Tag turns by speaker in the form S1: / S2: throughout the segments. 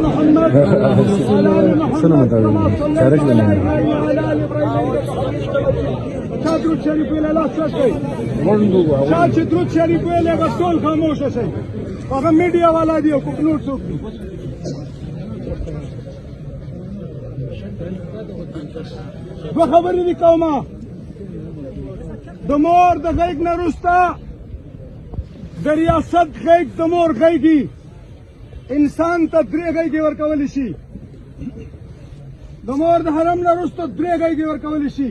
S1: محمد وعلى ال محمد كما صليت على ابراهيم وعلى ال ابراهيم. چا درود شریف ویل لاس شي چا چې درود شریف ویل هغه ټول خاموش شي. هغه میډیا والا دی او نور څوک دي. دوه خبرې دي کومه. د مور د غیږ نه وروسته د ریاست غیږ د مور غیږي انسان ته درې غیږې ورکولی شي. د مور د حرم نه وروسته درې غیږې ورکولی شي.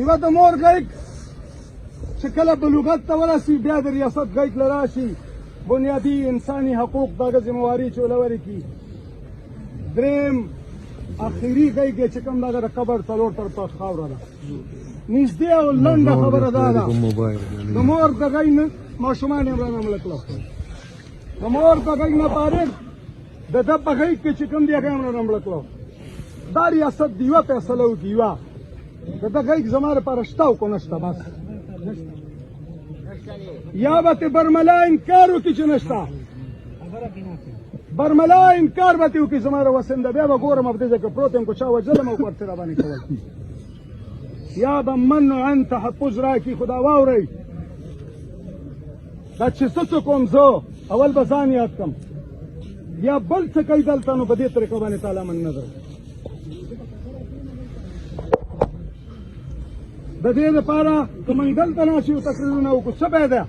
S1: یوه د مور غیږ چې کله بلوغت ته ورسي بیا د ریاست غیږ له راشي بنیادي انساني حقوق دغه ذمهواري چې ولوري کي. درېیم اخري غیږ چې کوم دغه د قبر څلور طرفه خاوره ده. نږدې او لنډه خبره دا ده د مور د غیږ نه ماشومان یې رانه مړه کړه. د مور په غیږ نه فارغ د ده په غیږ کې چې کوم دی هغه یې رانه مړه کړه. دا ریاست د یوه فیصله وکړي یوه د ده غیږ زما لپاره شته او که نشته بس. یا به ترې برملا انکار وکړي چې نشته. برملا انکار به ترې وکړي زما روسنده بیا به ګورم په دې ځای کې پروت یم که چا وژلم او ورته راباندې کول. یا به منع تحفظ راکړي. خو دا واورئ دا چې څه کوم زه اول به ځان یاد کړم یا بل څه کوي دلته نو په دې طریقه باندې تعالی من نظر. د دې لپاره که موږ دلته ناست یو تقریرونه وکړو څه به ده؟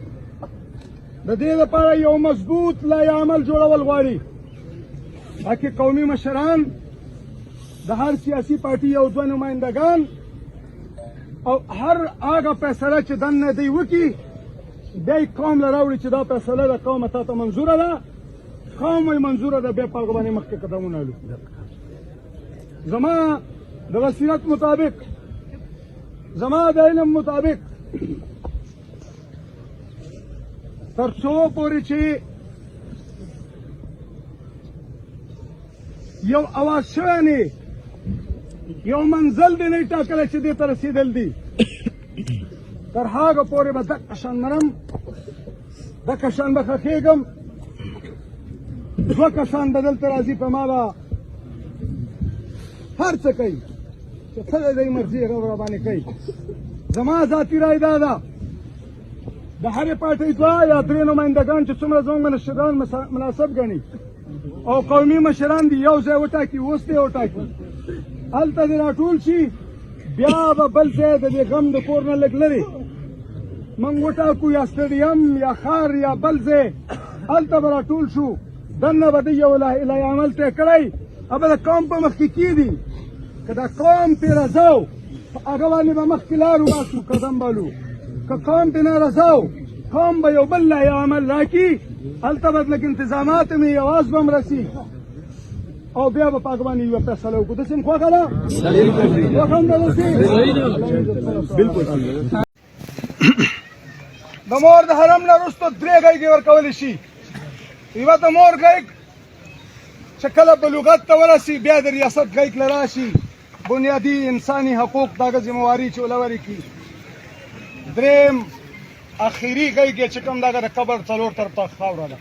S1: د دې لپاره یو مضبوط لایحه عمل جوړول غواړي. تاکې قومي مشران د هر سیاسي پارټي یو دوه نمایندګان او هر هغه فیصله چې دننه دی وکړي بیا یې قوم له راوړي چې دا فیصله د قومه تا ته منظوره ده. قوم یې منظوره ده بیا په هغه باندې مخکې قدمونه اړو. زما د بصیرت مطابق زما د علم مطابق تر څو پورې چې یو اواز شوی نه یو منزل دی نه ټاکلی چې دې ته رسېدل دي تر هغه پورې به دقه شان مرم دقه شان به ښخېږم. دوه کسان به دلته راځي په ما به هر څه کوي چې څه د دوی مرضي هغه راباندې کوي. زما ذاتي رای دا ده د هرې پارټۍ دوه یا درې نمایندګان چې څومره زموږ مشران مناسب ګڼي او قومي مشران دي یو ځای وټاکي اوس دې وټاکي هلته دې راټول شي. بیا به بل ځای د دې غم د کور نه لږ لرې موږ وټاکو یا سټیډیم یا ښار یا بل ځای هلته به راټول شو. دننه به ده یو لایحه عمل طی کړی هغه د قوم په مخ کې کېږدي. که د قوم پرې رضا و هغه باندې به مخکې لار وباسو قدم بالو. که قوم پرې نه رضا و قوم به یو بل لایحه عمل راکړي هلته به لږ انتظامات مې یواز به هم رسي او بیا به په هغه باندې یوه فیصله وکړو. داسې م خوښه ده؟ خوښه هم ده داسې؟ بلکل. د مور د حرم نه وروسته درې غیږې ورکولی شي. یوه د مور غیږ چې کله بلوغت ته ورسي بیا د ریاست غیږ له راشي بنیادي انساني حقوق دغه ذمهواري چې ولوري کي. درېیم اخري غیږ چې کوم دغه د قبر څلور طرفه خاوره ده.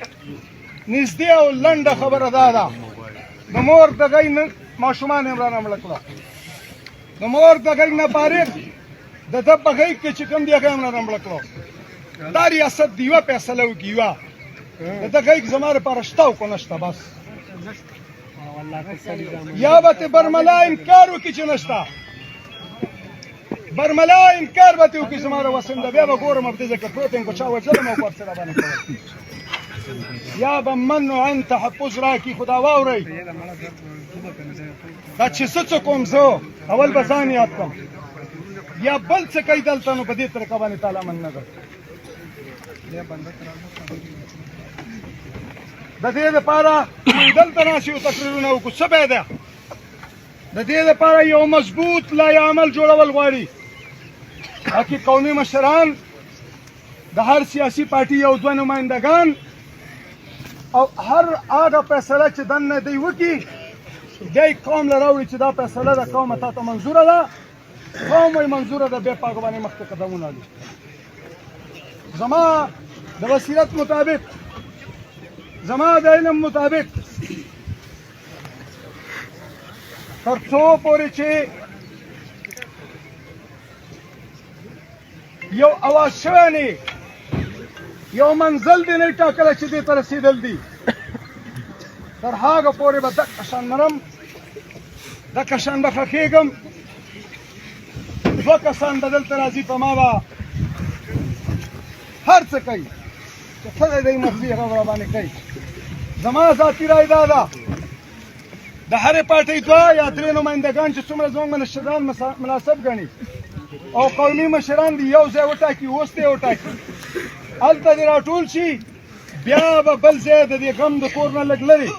S1: نږدې او لنډه خبره دا ده د مور د غیږ نه ماشومان یې رانه مړه کړه. د مور د غیږ نه فارغ د ده په غیږ کې چې کوم دی هغه یې رانه مړه کړه. دا ریاست د یوه فیصله وکړي یوه د ده غیږ زما لپاره شته او که نشته بس. یا به ترې برملا انکار وکړي چې نشته. برملا انکار به ترې وکړي زما روسنده بیا به ګورم په دې ځای کې پروت یم که چا وژلم او که ورسره راباندې کول. یا به منع تحفظ راکړي. خو دا واورئ دا چې څه کوم زه اول به ځان یاد کړم یا بل څه کوي دلته نو په دې طریقه باندې تعالی من نظر. د دې لپاره موږ دلته ناست یو تقریرونه وکړو څه به ده؟ د دې لپاره یو مضبوط لایحه عمل جوړول غواړي. تاکې قومي مشران د هر سیاسي پارټي یو دوه نمایندګان او هر هغه فیصله چې دننه دی وکړي بیا یې قوم له راوړي چې دا فیصله د قومه تا ته منظوره ده. قوم یې منظوره ده بیا په هغه باندې مخکې قدمونه اړو. زما د بصیرت مطابق زما د علم مطابق تر څو پورې چې یو اواز شوی نه یو منزل دی نه ټاکلی چې دې ته رسېدل دي تر هغه پورې به دقه شان مرم دقه شان به ښخېږم دوه کسان به دلته راځي په ما به هر څه کوي چې څه دی دی مرضي هغه به راباندې کوي زما ذاتي رای دا ده د هرې پارټۍ دوه یا درې نمایندګان چې څومره زموږ مشران مناسب ګڼي او قومي مشران دي یو ځای وټاکي اوس ته یې وټاکي هلته دې راټول شي بیا به بل ځای د دې غم د کور نه لږ لرې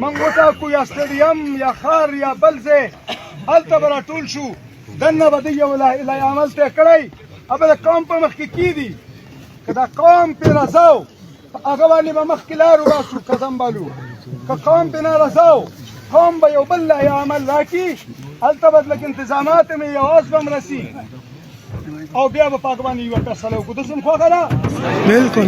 S1: موږ وټاکو یا سټیډیم یا ښار یا بل ځای هلته به راټول شو دننه به دوی یو لای عمل ته کړی هغه د قوم په مخ کې کېدي که دا قوم پرې رضا و هغه باندې به مخکې لار وباسو قدم بالو که قوم پرې نارضا و قوم به یو بل لای عمل راکړي هلته به لږ انتظامات مې یواز به م رسي او بیا به په هغه باندې یوه فیصله وکړو داسې م خوښه ده
S2: بالکل